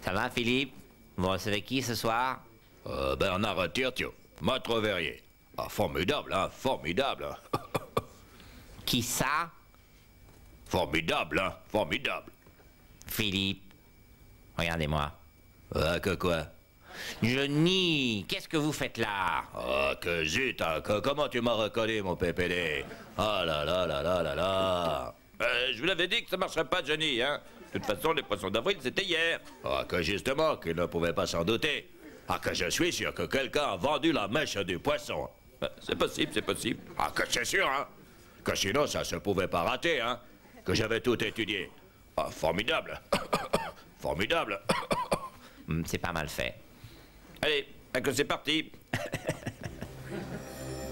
Ça va, Philippe? Vous recevez qui ce soir? Bernard Tirtio, maître verrier. Ah, formidable, hein, formidable. Qui ça? Formidable, hein, formidable. Philippe. Regardez-moi. Que quoi? Je nie. Qu'est-ce que vous faites là? Ah, que zut, hein, comment tu m'as reconnu, mon pépélé? Ah là là là là là là. Je vous l'avais dit que ça marcherait pas, Johnny, hein. De toute façon, les poissons d'avril, c'était hier. Ah, que justement, qu'il ne pouvait pas s'en douter. Ah, que je suis sûr que quelqu'un a vendu la mèche du poisson. C'est possible, c'est possible. Ah, que c'est sûr, hein. Que sinon, ça se pouvait pas rater, hein. Que j'avais tout étudié. Ah, formidable. Formidable. C'est pas mal fait. Allez, que c'est parti.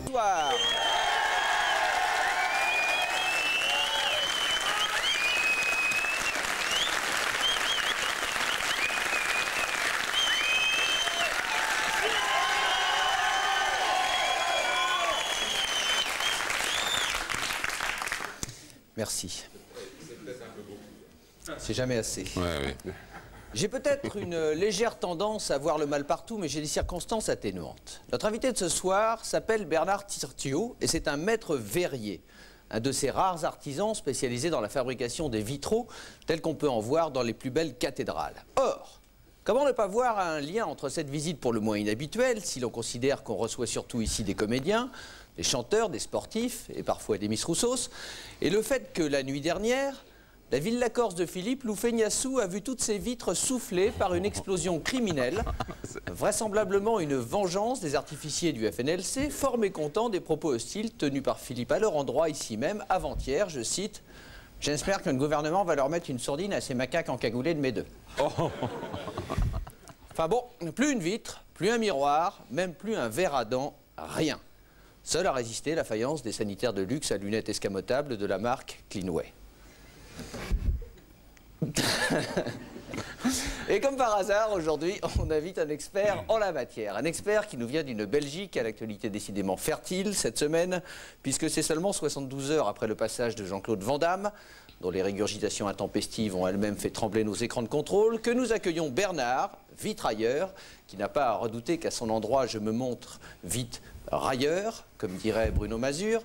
Bonsoir. Merci. C'est jamais assez. Ouais. J'ai peut-être une légère tendance à voir le mal partout, mais j'ai des circonstances atténuantes. Notre invité de ce soir s'appelle Bernard Tirtio et c'est un maître verrier, un de ces rares artisans spécialisés dans la fabrication des vitraux, tels qu'on peut en voir dans les plus belles cathédrales. Or, comment ne pas voir un lien entre cette visite pour le moins inhabituelle, si l'on considère qu'on reçoit surtout ici des comédiens, des chanteurs, des sportifs et parfois des Miss Roussos, et le fait que la nuit dernière, la Villa Corse de Philippe, Lou Feignassou, a vu toutes ses vitres soufflées par une explosion criminelle, vraisemblablement une vengeance des artificiers du FNLC, fort mécontents des propos hostiles tenus par Philippe à leur endroit ici même, avant-hier, je cite, « J'espère que le gouvernement va leur mettre une sourdine à ces macaques encagoulés de mes deux. » Enfin bon, plus une vitre, plus un miroir, même plus un verre à dents, rien. Seul a résisté la faïence des sanitaires de luxe à lunettes escamotables de la marque Cleanway. Et comme par hasard, aujourd'hui, on invite un expert en la matière. Un expert qui nous vient d'une Belgique à l'actualité décidément fertile cette semaine, puisque c'est seulement 72 heures après le passage de Jean-Claude Van Damme, dont les régurgitations intempestives ont elles-mêmes fait trembler nos écrans de contrôle, que nous accueillons Bernard, vitrailleur, qui n'a pas à redouter qu'à son endroit je me montre vite railleur, comme dirait Bruno Mazur.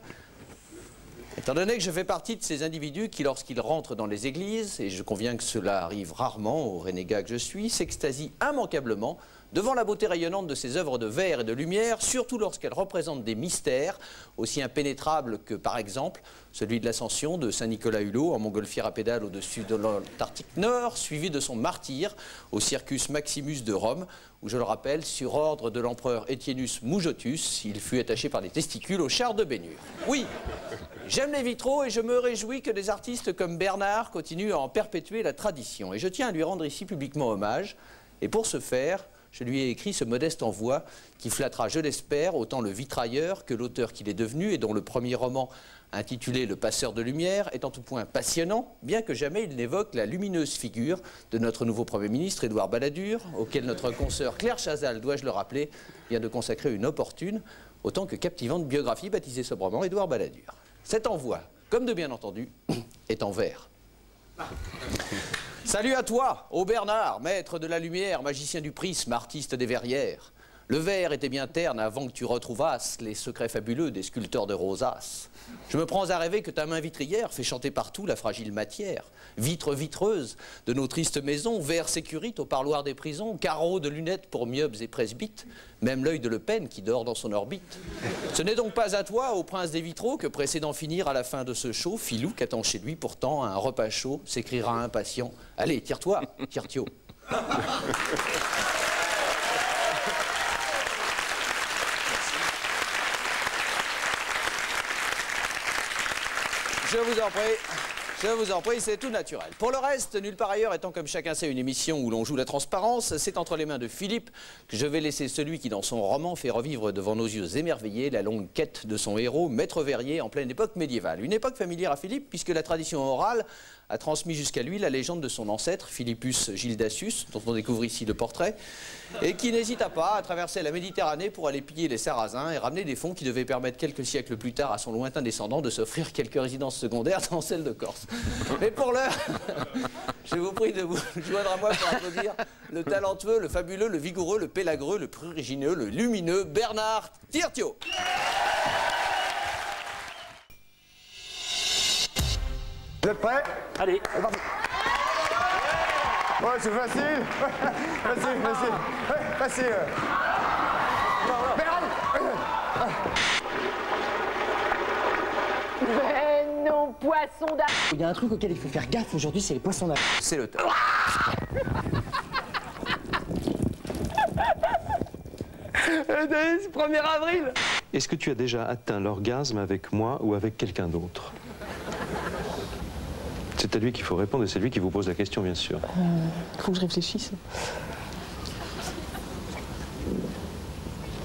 Étant donné que je fais partie de ces individus qui, lorsqu'ils rentrent dans les églises, et je conviens que cela arrive rarement au renégat que je suis, s'extasient immanquablement devant la beauté rayonnante de ces œuvres de verre et de lumière, surtout lorsqu'elles représentent des mystères aussi impénétrables que, par exemple, celui de l'ascension de Saint-Nicolas Hulot en montgolfière à pédale au-dessus de l'Antarctique Nord, suivi de son martyre au Circus Maximus de Rome, où, je le rappelle, sur ordre de l'empereur Étienus Moujotus, il fut attaché par des testicules au char de Bénure. Oui, j'aime les vitraux et je me réjouis que des artistes comme Bernard continuent à en perpétuer la tradition. Et je tiens à lui rendre ici publiquement hommage. Et pour ce faire, je lui ai écrit ce modeste envoi qui flattera, je l'espère, autant le vitrailleur que l'auteur qu'il est devenu et dont le premier roman, intitulé Le Passeur de Lumière, est en tout point passionnant, bien que jamais il n'évoque la lumineuse figure de notre nouveau Premier ministre, Édouard Balladur, auquel notre consoeur Claire Chazal, dois-je le rappeler, vient de consacrer une opportune, autant que captivante biographie baptisée sobrement Édouard Balladur. Cet envoi, comme de bien entendu, est en vers. Salut à toi, ô Bernard, maître de la lumière, magicien du prisme, artiste des verrières. Le verre était bien terne avant que tu retrouvasses les secrets fabuleux des sculpteurs de rosaces. Je me prends à rêver que ta main vitrière fait chanter partout la fragile matière. Vitre vitreuse de nos tristes maisons, verre sécurite au parloir des prisons, carreaux de lunettes pour myopes et presbytes, même l'œil de Le Pen qui dort dans son orbite. Ce n'est donc pas à toi, ô prince des vitraux, que pressé d'en finir à la fin de ce show, Filou qu'attend chez lui pourtant un repas chaud, s'écrira impatient. Allez, tire-toi, Tirtio. Je vous en prie, c'est tout naturel. Pour le reste, nulle part ailleurs étant comme chacun sait une émission où l'on joue la transparence, c'est entre les mains de Philippe que je vais laisser celui qui dans son roman fait revivre devant nos yeux émerveillés la longue quête de son héros, maître verrier en pleine époque médiévale. Une époque familière à Philippe puisque la tradition orale a transmis jusqu'à lui la légende de son ancêtre, Philippus Gildacius, dont on découvre ici le portrait, et qui n'hésita pas à traverser la Méditerranée pour aller piller les Sarrasins et ramener des fonds qui devaient permettre quelques siècles plus tard à son lointain descendant de s'offrir quelques résidences secondaires dans celle de Corse. Mais pour l'heure, je vous prie de vous joindre à moi pour applaudir le talentueux, le fabuleux, le vigoureux, le pélagreux, le prurigineux, le lumineux Bernard Tirtiot. Vous êtes prêts? Allez. Ouais, c'est facile. Facile. Ouais, facile. Mais non, poisson d'avril. Il y a un truc auquel il faut faire gaffe aujourd'hui, c'est les poissons d'avril. C'est le temps. C'est 1er avril. Est-ce que tu as déjà atteint l'orgasme avec moi ou avec quelqu'un d'autre? C'est à lui qu'il faut répondre et c'est lui qui vous pose la question, bien sûr. Faut que je réfléchisse.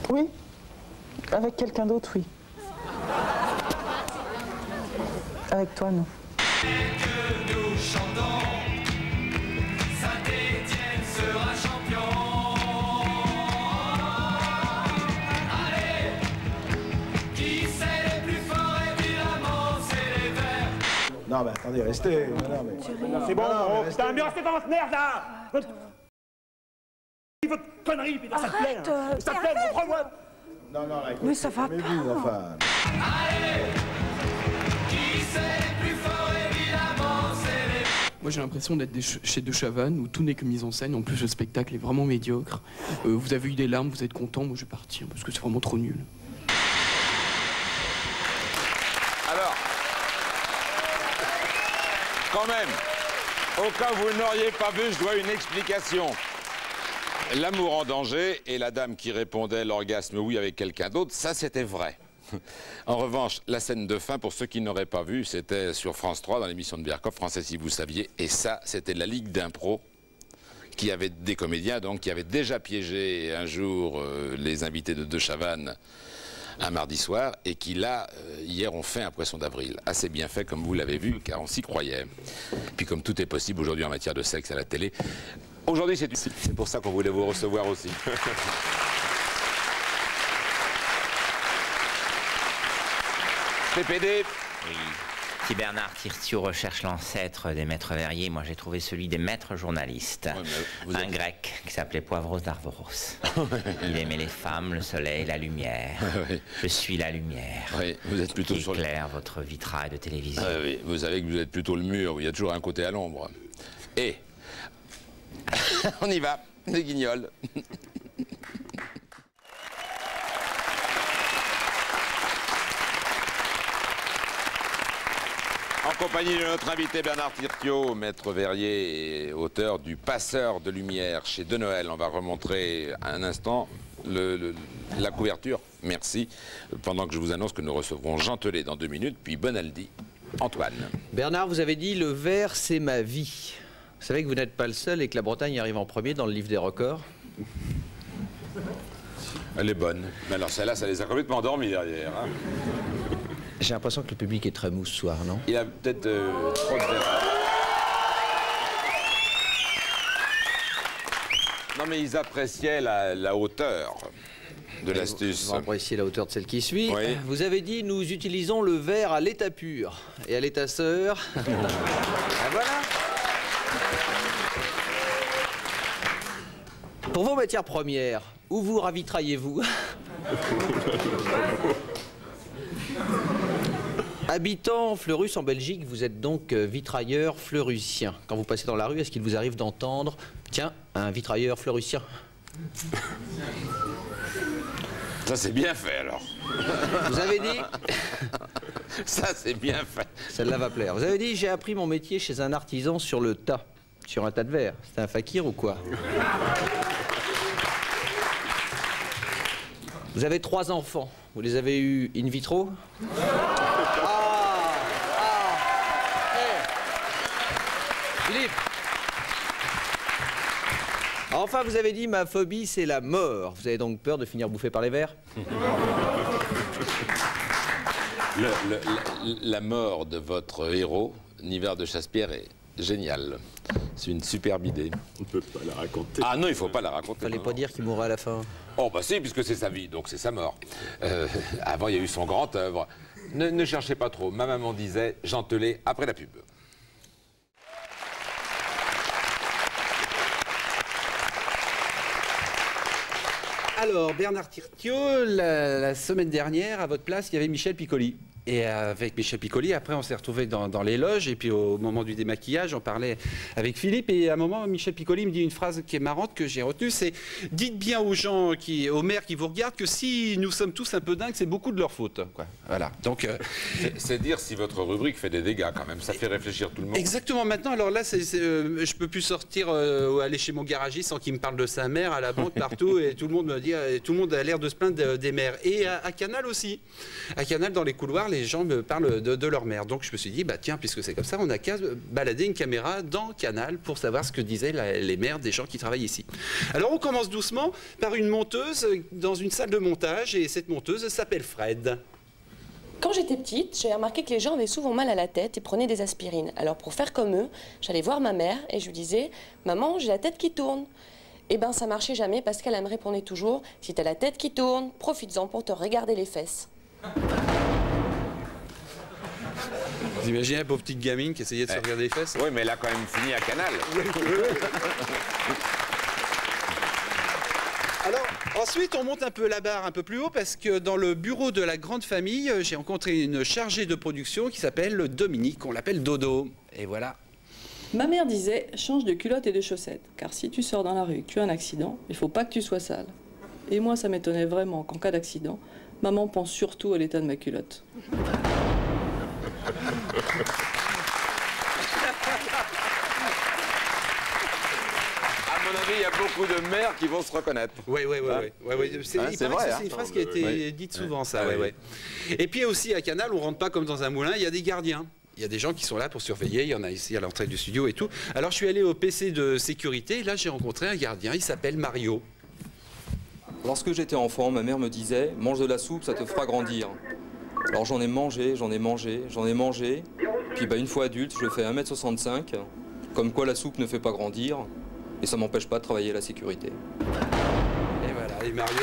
Oui. Avec quelqu'un d'autre, oui. Avec toi, non. Non, mais attendez, restez. C'est bon, putain, mais restez dans votre merde, là. Votre connerie, putain, ça te plaît. Ça te plaît, reprends-moi. Non, là, écoute, Mais ça va pas. Enfin... Moi j'ai l'impression d'être chez De Chavannes où tout n'est que mise en scène. En plus le spectacle est vraiment médiocre. Vous avez eu des larmes, vous êtes content, moi je vais partir parce que c'est vraiment trop nul. Alors, quand même, au cas où vous n'auriez pas vu, je dois une explication. L'amour en danger et la dame qui répondait l'orgasme oui avec quelqu'un d'autre, ça c'était vrai. En revanche, la scène de fin, pour ceux qui n'auraient pas vu, c'était sur France 3 dans l'émission de Berkoff, Français si vous saviez, et ça c'était la Ligue d'impro qui avait des comédiens donc qui avaient déjà piégé un jour les invités de De Chavannes un mardi soir et qui là, hier, ont fait un poisson d'avril. Assez bien fait comme vous l'avez vu, car on s'y croyait. Puis comme tout est possible aujourd'hui en matière de sexe à la télé, aujourd'hui c'est pour ça qu'on voulait vous recevoir aussi. PPD. Oui. Si Bernard Tirtiot recherche l'ancêtre des maîtres verriers, moi j'ai trouvé celui des maîtres journalistes. Ouais, un grec qui s'appelait Poivros d'Arvoros. Il aimait les femmes, le soleil, la lumière. Oui. Je suis la lumière. Oui, vous êtes plutôt qui sur éclaire votre vitrail de télévision. Oui, vous savez que vous êtes plutôt le mur, où il y a toujours un côté à l'ombre. Et on y va, les guignols. En compagnie de notre invité Bernard Tirtiot, maître verrier et auteur du Passeur de lumière chez De Noël. On va remontrer un instant la couverture. Merci. Pendant que je vous annonce que nous recevrons Jean Telet dans 2 minutes, puis Bonaldi, Antoine. Bernard, vous avez dit « Le verre, c'est ma vie ». Vous savez que vous n'êtes pas le seul et que la Bretagne arrive en premier dans le livre des records. Elle est bonne. Mais alors celle-là, ça les a complètement endormis derrière. Hein. J'ai l'impression que le public est très mou ce soir, non? Il a peut-être trop de verre. Non mais ils appréciaient la hauteur de l'astuce. Vous appréciez la hauteur de celle qui suit. Oui. Vous avez dit, nous utilisons le verre à l'état pur. Et à l'état sœur... Ben voilà. Pour vos matières premières, où vous ravitraillez-vous? Habitant Fleurus en Belgique, vous êtes donc vitrailleur fleurusien. Quand vous passez dans la rue, est-ce qu'il vous arrive d'entendre « Tiens, un vitrailleur fleurusien » Ça c'est bien fait alors. Vous avez dit... Ça c'est bien fait. Celle-là va plaire. Vous avez dit « J'ai appris mon métier chez un artisan sur le tas ». Sur un tas de verre. C'était un fakir ou quoi? Vous avez 3 enfants. Vous les avez eus in vitro? Philippe. Enfin, vous avez dit, ma phobie, c'est la mort. Vous avez donc peur de finir bouffé par les vers? La mort de votre héros, Nivard de Chassepierre, génial. C'est une superbe idée. On ne peut pas la raconter. Ah non, il ne faut pas la raconter. Fallait pas dire qu'il mourrait à la fin. Oh bah si, puisque c'est sa vie, donc c'est sa mort. Avant, il y a eu son grand œuvre. Ne cherchez pas trop. Ma maman disait, Gentelet après la pub. Alors, Bernard Tirtiot, la semaine dernière, à votre place, il y avait Michel Piccoli. Et avec Michel Piccoli, après, on s'est retrouvés dans les loges. Et puis, au moment du démaquillage, on parlait avec Philippe. Et à un moment, Michel Piccoli me dit une phrase qui est marrante, que j'ai retenue. C'est « Dites bien aux gens, aux maires qui vous regardent, que si nous sommes tous un peu dingues, c'est beaucoup de leur faute. » Voilà. Donc, c'est dire si votre rubrique fait des dégâts, quand même. Ça fait réfléchir tout le monde. Exactement. Maintenant, alors là, je peux plus sortir, aller chez mon garagiste sans qu'il me parle de sa mère, à la banque, partout. Et tout le monde me dit, tout le monde a l'air de se plaindre des maires. Et à Canal aussi. À Canal, dans les couloirs, les gens me parlent de leur mère. Donc je me suis dit, bah tiens, puisque c'est comme ça, on n'a qu'à balader une caméra dans Canal pour savoir ce que disaient les mères des gens qui travaillent ici. Alors on commence doucement par une monteuse dans une salle de montage, et cette monteuse s'appelle Fred. Quand j'étais petite, j'ai remarqué que les gens avaient souvent mal à la tête et prenaient des aspirines. Alors pour faire comme eux, j'allais voir ma mère et je lui disais, maman, j'ai la tête qui tourne. Eh ben ça marchait jamais, parce qu'elle me répondait toujours, si t'as la tête qui tourne, profites-en pour te regarder les fesses. Vous imaginez la pauvre petite gamine qui essayait de se regarder les fesses? Oui, mais elle a quand même fini à Canal. Alors, ensuite, on monte un peu la barre un peu plus haut, parce que dans le bureau de la grande famille, j'ai rencontré une chargée de production qui s'appelle Dominique, on l'appelle Dodo. Et voilà. Ma mère disait, change de culotte et de chaussettes, car si tu sors dans la rue et que tu as un accident, il faut pas que tu sois sale. Et moi, ça m'étonnait vraiment qu'en cas d'accident, maman pense surtout à l'état de ma culotte. À mon avis, il y a beaucoup de mères qui vont se reconnaître. Oui. C'est vrai. C'est une phrase qui a été dite souvent, ça. Ouais. Et puis aussi, à Canal, on rentre pas comme dans un moulin, il y a des gardiens. Il y a des gens qui sont là pour surveiller, il y en a ici à l'entrée du studio et tout. Alors je suis allé au PC de sécurité, et là j'ai rencontré un gardien, il s'appelle Mario. Lorsque j'étais enfant, ma mère me disait « mange de la soupe, ça te fera grandir ». Alors j'en ai mangé, puis une fois adulte, je fais 1m65, comme quoi la soupe ne fait pas grandir, et ça m'empêche pas de travailler à la sécurité. Et voilà, et Mario...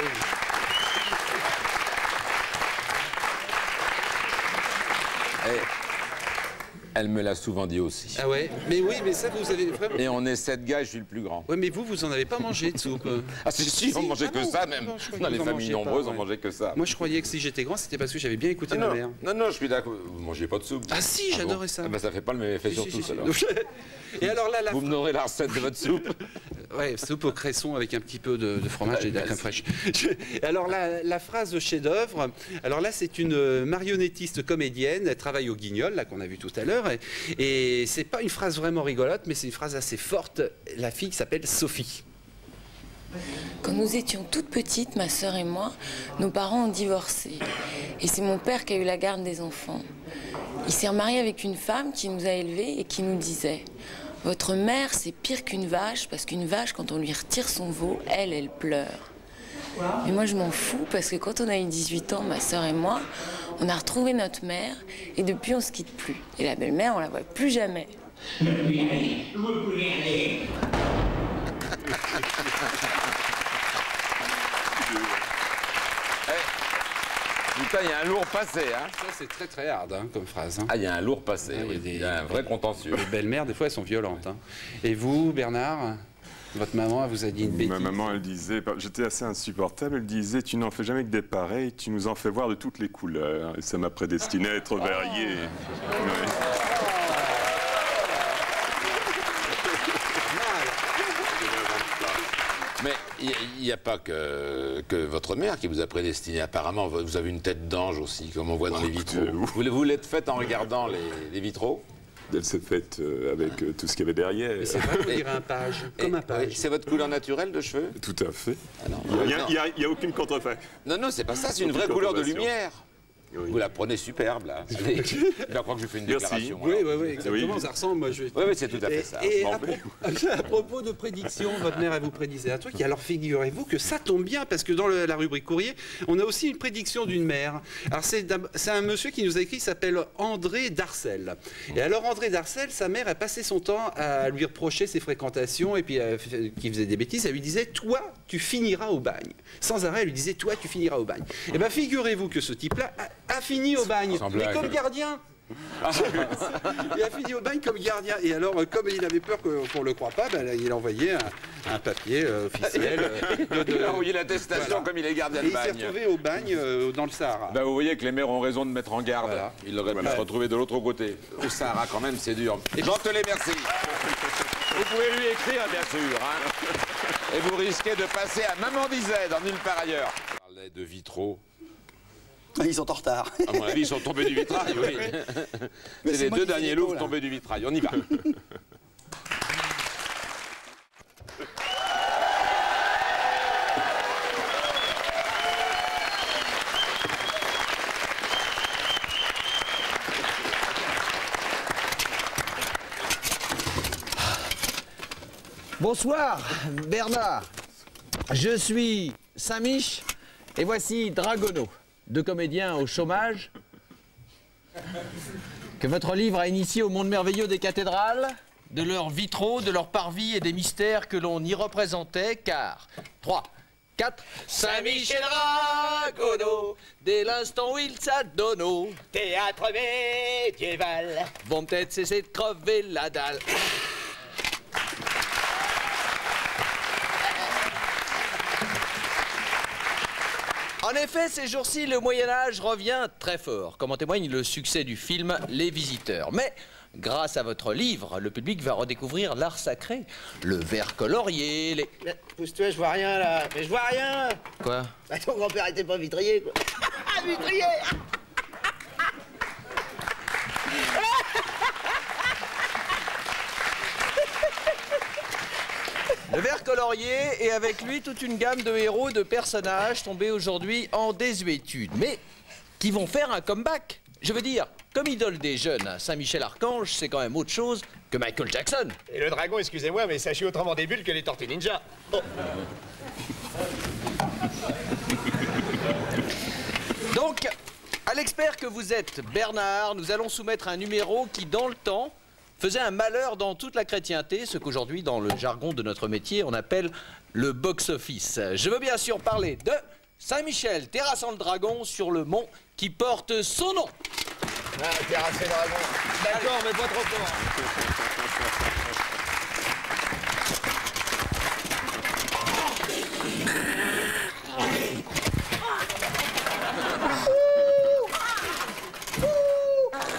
Elle me l'a souvent dit aussi. Ah ouais? Mais oui, mais ça, vous avez vraiment... Et on est 7 gars et je suis le plus grand. Oui, mais vous en avez pas mangé de soupe. Ah si, on mangeait que ça même. Dans les familles nombreuses, on mangeait que ça. Moi, je croyais que si j'étais grand, c'était parce que j'avais bien écouté ma mère. Non, je suis d'accord. Vous mangez pas de soupe. Ah si, j'adorais ça. Ah bah ça fait pas le même effet sur tous alors. Et alors là, vous me donnerez la recette de votre soupe. Ouais, soupe au cresson avec un petit peu de fromage et de la crème fraîche. Alors la phrase chef-d'œuvre, alors là c'est une marionnettiste comédienne, elle travaille au Guignol, là qu'on a vu tout à l'heure, et c'est pas une phrase vraiment rigolote, mais c'est une phrase assez forte. La fille s'appelle Sophie. Quand nous étions toutes petites, ma sœur et moi, nos parents ont divorcé. Et c'est mon père qui a eu la garde des enfants. Il s'est remarié avec une femme qui nous a élevés et qui nous disait « Votre mère, c'est pire qu'une vache, parce qu'une vache, quand on lui retire son veau, elle pleure. » Mais moi, je m'en fous, parce que quand on a eu 18 ans, ma sœur et moi, on a retrouvé notre mère, et depuis, on se quitte plus. Et la belle-mère, on la voit plus jamais. Putain, il y a un lourd passé, hein. Ça, c'est très très hard, hein, comme phrase. Hein. Ah, il y a un lourd passé, oui. Il y a un vrai contentieux. Les belles-mères, des fois, elles sont violentes. Hein. Et vous, Bernard, votre maman, elle vous a dit une bêtise? Ma maman, elle disait, j'étais assez insupportable, elle disait, tu n'en fais jamais que des pareils, tu nous en fais voir de toutes les couleurs. Et ça m'a prédestiné à être varié. Ouais. Mais il n'y a pas que votre mère qui vous a prédestiné. Apparemment, vous avez une tête d'ange aussi, comme on voit dans les vitraux. Vous l'êtes faite en regardant les vitraux? Elle s'est faite avec tout ce qu'il y avait derrière. C'est vrai qu'on dirait un page, comme un page. C'est votre couleur naturelle de cheveux? Tout à fait. Il n'y a aucune contrefaçon. Non, c'est pas ça, c'est une vraie couleur de lumière. Vous la prenez superbe, là. Allez, je crois que je fais une déclaration. Oui, exactement, ça ressemble. Moi, Oui, c'est tout à fait ça. Et à propos de prédiction, votre mère, elle vous prédisait un truc. Et alors, figurez-vous que ça tombe bien, parce que dans la rubrique courrier, on a aussi une prédiction d'une mère. Alors, c'est un monsieur qui nous a écrit, il s'appelle André Darcel. Et alors, André Darcel, sa mère a passé son temps à lui reprocher ses fréquentations et puis qu'il faisait des bêtises. Elle lui disait, toi, tu finiras au bagne. Sans arrêt, elle lui disait, toi, tu finiras au bagne. Et bien, figurez-vous que ce type-là a fini au bagne, mais comme gardien. Il a fini au bagne comme gardien. Et alors, comme il avait peur qu'on ne le croie pas, ben, il a envoyé un papier officiel. Il a envoyé l'attestation comme il est gardien de bagne. Et il s'est retrouvé au bagne dans le Sahara. Ben, vous voyez que les maires ont raison de mettre en garde. Voilà. Il aurait pu se retrouver de l'autre côté. Au Sahara, quand même, c'est dur. Jean Telet, merci. Vous pouvez lui écrire, bien sûr. Hein. Et vous risquez de passer à Maman disait dans Nulle part ailleurs. On parlait de vitraux. Ils sont en retard. À mon avis, ils sont tombés du vitrail, oui. C'est les deux derniers Louvres tombés du vitrail. On y va. Bonsoir, Bernard. Je suis Saint-Mich et voici Dragono, deux comédiens au chômage que votre livre a initiés au monde merveilleux des cathédrales, de leurs vitraux, de leurs parvis et des mystères que l'on y représentait, car 3, 4, Saint-Michel Dragono, dès l'instant où il s'adonne au théâtre médiéval, vont peut-être cesser de crever la dalle. En effet, ces jours-ci, le Moyen-Âge revient très fort, comme en témoigne le succès du film Les Visiteurs. Mais, grâce à votre livre, le public va redécouvrir l'art sacré, le verre colorié, les... Pousse-toi, je vois rien là. Mais je vois rien. Quoi? Bah, ton grand-père était pas vitrier, quoi. Vitrier. Le verre colorié et avec lui toute une gamme de héros, de personnages tombés aujourd'hui en désuétude, mais qui vont faire un comeback. Je veux dire, comme idole des jeunes, Saint-Michel-Archange, c'est quand même autre chose que Michael Jackson. Et le dragon, excusez-moi, mais sachez autrement des bulles que les tortues ninja. Oh. Donc, à l'expert que vous êtes, Bernard, nous allons soumettre un numéro qui, dans le temps, faisait un malheur dans toute la chrétienté, ce qu'aujourd'hui, dans le jargon de notre métier, on appelle le box-office. Je veux bien sûr parler de Saint-Michel terrassant le dragon sur le mont qui porte son nom. Ah, terrasser le dragon. D'accord, mais pas trop fort.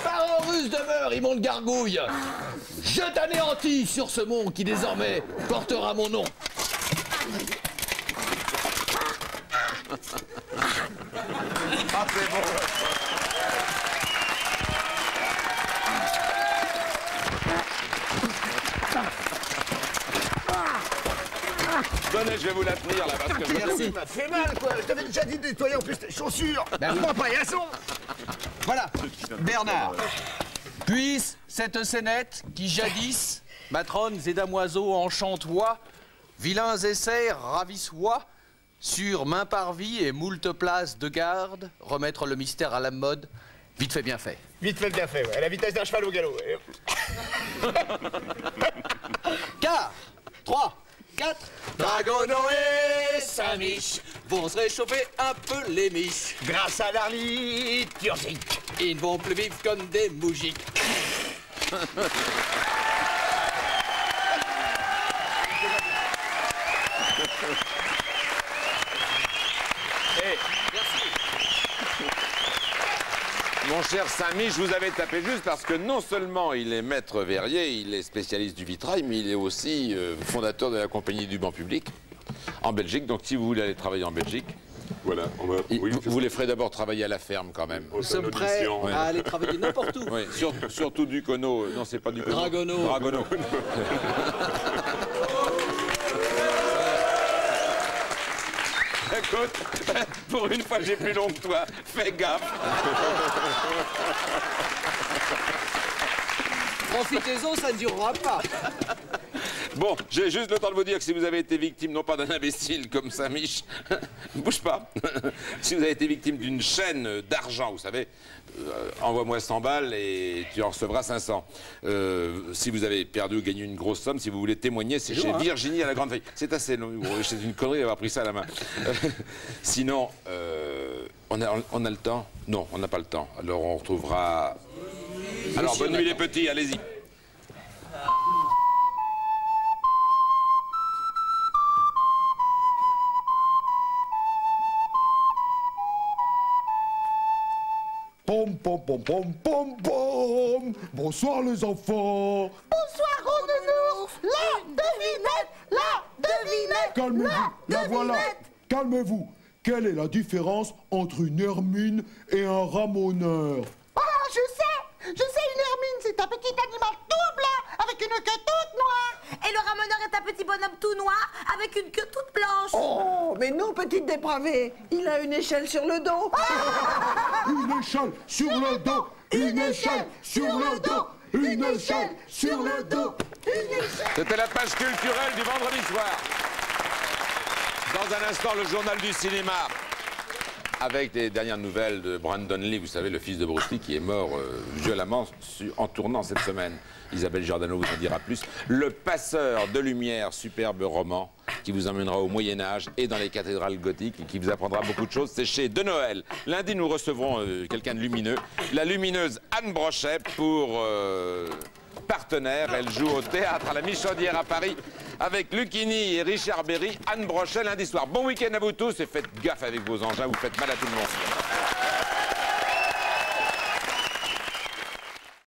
Parents russes demeure, immonde gargouille. Je t'anéantis sur ce mont qui désormais portera mon nom. Ah, c'est bon. Donnez, je vais vous la tenir là parce que Merci. Ça fait mal quoi. Je t'avais déjà dit de nettoyer en plus tes chaussures. Ben oui. Pas paillasson. Voilà, Bernard. Puisse cette scénette qui jadis, matrones et damoiseaux enchantois, vilains essais ravissois, sur main parvis et moult places de garde, remettre le mystère à la mode, vite fait bien fait. Vite fait bien fait, ouais. À la vitesse d'un cheval au galop. Car 3, 4, Dragono et Saint-Mich vont se réchauffer un peu les miches. Grâce à l'art liturgique. Ils ne vont plus vivre comme des moujiks. Mon cher Saint-Mich, je vous avais tapé juste parce que non seulement il est maître verrier, il est spécialiste du vitrail, mais il est aussi fondateur de la compagnie du banc public en Belgique. Donc si vous voulez aller travailler en Belgique, voilà, vous les ferez d'abord travailler à la ferme quand même. Nous sommes prêts à aller travailler n'importe où. Oui, surtout du Cono. Non, c'est pas du Cono. Dragono. Dragono. Écoute, pour une fois, j'ai plus long que toi. Fais gaffe. Profitez-en, ça ne durera pas. Bon, j'ai juste le temps de vous dire que si vous avez été victime, non pas d'un imbécile comme Saint-Mich, bouge pas. Si vous avez été victime d'une chaîne d'argent, vous savez, envoie-moi 100 balles et tu en recevras 500. Si vous avez perdu ou gagné une grosse somme, si vous voulez témoigner, c'est chez Virginie à la Grande Veille. C'est assez long, c'est une connerie d'avoir pris ça à la main. Sinon, on a le temps? Non, on n'a pas le temps. Alors on retrouvera... Alors, bonne nuit les petits, allez-y. Pom pom pom pom pom pom. Bonsoir les enfants. Bonsoir gros nounours. La devinette, la devinette. Calmez-vous, la voilà. Calmez-vous. Quelle est la différence entre une hermine et un ramoneur? Ah, je sais, une hermine, c'est un petit animal tout blanc avec une queue toute noire. Et le ramoneur est un petit bonhomme tout noir avec une queue toute blanche. Oh, mais non, petite dépravée, il a une échelle sur le dos. Une échelle sur le dos. Une échelle sur le dos. Une échelle sur le dos. C'était la page culturelle du vendredi soir. Dans un instant, le journal du cinéma. Avec des dernières nouvelles de Brandon Lee, vous savez, le fils de Bruce Lee qui est mort violemment en tournant cette semaine. Isabelle Giordano vous en dira plus. Le Passeur de lumière, superbe roman qui vous emmènera au Moyen-Âge et dans les cathédrales gothiques et qui vous apprendra beaucoup de choses. C'est chez De Noël. Lundi, nous recevrons quelqu'un de lumineux, la lumineuse Anne Brochet pour partenaire. Elle joue au théâtre à la Michaudière à Paris avec Lucchini et Richard Berry. Anne Brochet lundi soir. Bon week-end à vous tous et faites gaffe avec vos engins, vous faites mal à tout le monde.